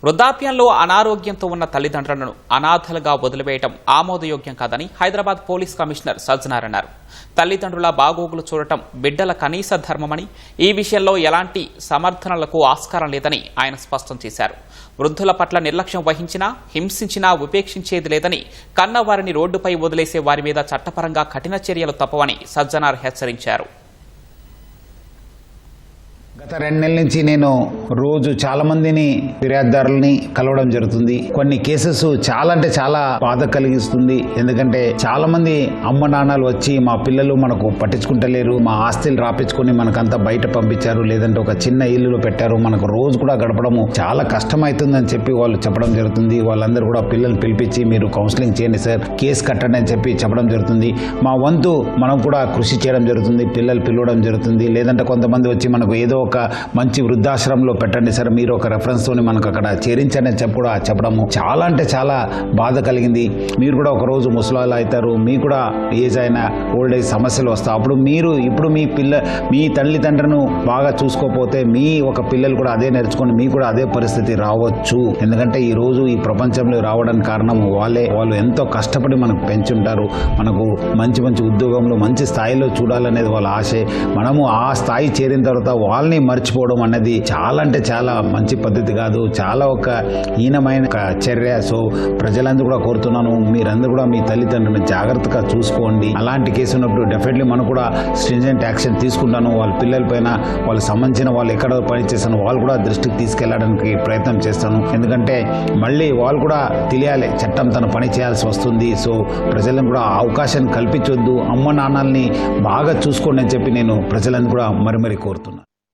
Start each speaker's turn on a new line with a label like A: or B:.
A: వృద్ధాప్యంలో అనారోగ్యంతో ఉన్న తల్లిదండ్రులను అనాథలుగా వదిలివేయడం ఆమోదయోగ్యం కాదని హైదరాబాద్ పోలీస్ కమిషనర్ సజ్జనార్ అన్నారు. తల్లిదండ్రుల బాగోగులు చూడటం బిడ్డల కనీస ధర్మమని, ఈ విషయంలో ఎలాంటి సమర్థనలకు ఆస్కారం లేదని ఆయన స్పష్టం చేశారు. వృద్ధుల పట్ల నిర్లక్ష్యం వహించినా, హింసించినా ఉపేక్షించేది లేదని, కన్నవారిని రోడ్డుపై వదిలేసే వారి మీద చట్టపరంగా కఠిన చర్యలు తప్పవని సజ్జనార్ హెచ్చరించారు.
B: గత 2 నెలల నుంచి నేను రోజు చాలా మందిని ఫిర్యాదుదారులని కలవడం జరుగుతుంది. కొన్ని కేసెస్ చాలా అంటే చాలా బాధ కలిగిస్తుంది. ఎందుకంటే చాలా మంది అమ్మ నాన్నలు వచ్చి మా పిల్లలు మనకు పట్టించుకుంటలేరు, మా ఆస్తులు రాపించుకొని మనకంతా బయట పంపించారు, లేదంటే ఒక చిన్న ఇల్లులో పెట్టారు, మనకు రోజు కూడా గడపడము చాలా కష్టమవుతుందని చెప్పి వాళ్ళు చెప్పడం జరుగుతుంది. వాళ్ళందరూ కూడా పిల్లల్ని పిలిపించి మీరు కౌన్సిలింగ్ చేయండి సార్, కేసు కట్టండి అని చెప్పి చెప్పడం జరుగుతుంది. మా వంతు మనం కూడా కృషి చేయడం జరుగుతుంది, పిల్లలు పిలవడం జరుగుతుంది. లేదంటే కొంతమంది వచ్చి మనకు ఏదో ఒక మంచి వృద్ధాశ్రమంలో పెట్టండి సార్, మీరు ఒక రెఫరెన్స్ తోని మనకు అక్కడ చేరించండి అని చెప్పి కూడా చెప్పడము చాలా అంటే చాలా బాధ కలిగింది. మీరు కూడా ఒక రోజు ముసలాళ్ళు అవుతారు, మీకు కూడా ఏజ్ అయినా ఓల్డ్ ఏజ్ సమస్యలు వస్తాయి. అప్పుడు మీరు ఇప్పుడు మీ తల్లిదండ్రులను బాగా చూసుకోకపోతే మీ ఒక పిల్లలు కూడా అదే నేర్చుకొని మీకు కూడా అదే పరిస్థితి రావచ్చు. ఎందుకంటే ఈ రోజు ఈ ప్రపంచంలో రావడానికి కారణం వాళ్ళు ఎంతో కష్టపడి మనకు పెంచుంటారు. మనకు మంచి మంచి ఉద్యోగంలో మంచి స్థాయిలో చూడాలనేది వాళ్ళ ఆశే. మనము ఆ స్థాయి చేరిన తర్వాత వాళ్ళని మర్చిపోవడం అనేది చాలా అంటే చాలా మంచి పద్ధతి కాదు, చాలా ఒక హీనమైన చర్య. సో ప్రజలందరూ కూడా కోరుతున్నాను, మీరందరూ కూడా మీ తల్లిదండ్రులను జాగ్రత్తగా చూసుకోండి. అలాంటి కేసు ఉన్నప్పుడు డెఫినెట్లీ మనం కూడా స్ట్రింజెంట్ యాక్షన్ తీసుకుంటాను. వాళ్ళ పిల్లల పైన వాళ్ళకి సంబంధించిన వాళ్ళు ఎక్కడ పని చేస్తాను వాళ్ళు కూడా దృష్టికి తీసుకెళ్లడానికి ప్రయత్నం చేస్తాను. ఎందుకంటే మళ్ళీ వాళ్ళు కూడా తెలియాలి చట్టం తన పని చేయాల్సి వస్తుంది. సో ప్రజలను కూడా అవకాశాన్ని కల్పించొద్దు, అమ్మ నాన్నల్ని బాగా చూసుకోండి అని చెప్పి నేను ప్రజలను కూడా మరి కోరుతున్నాను.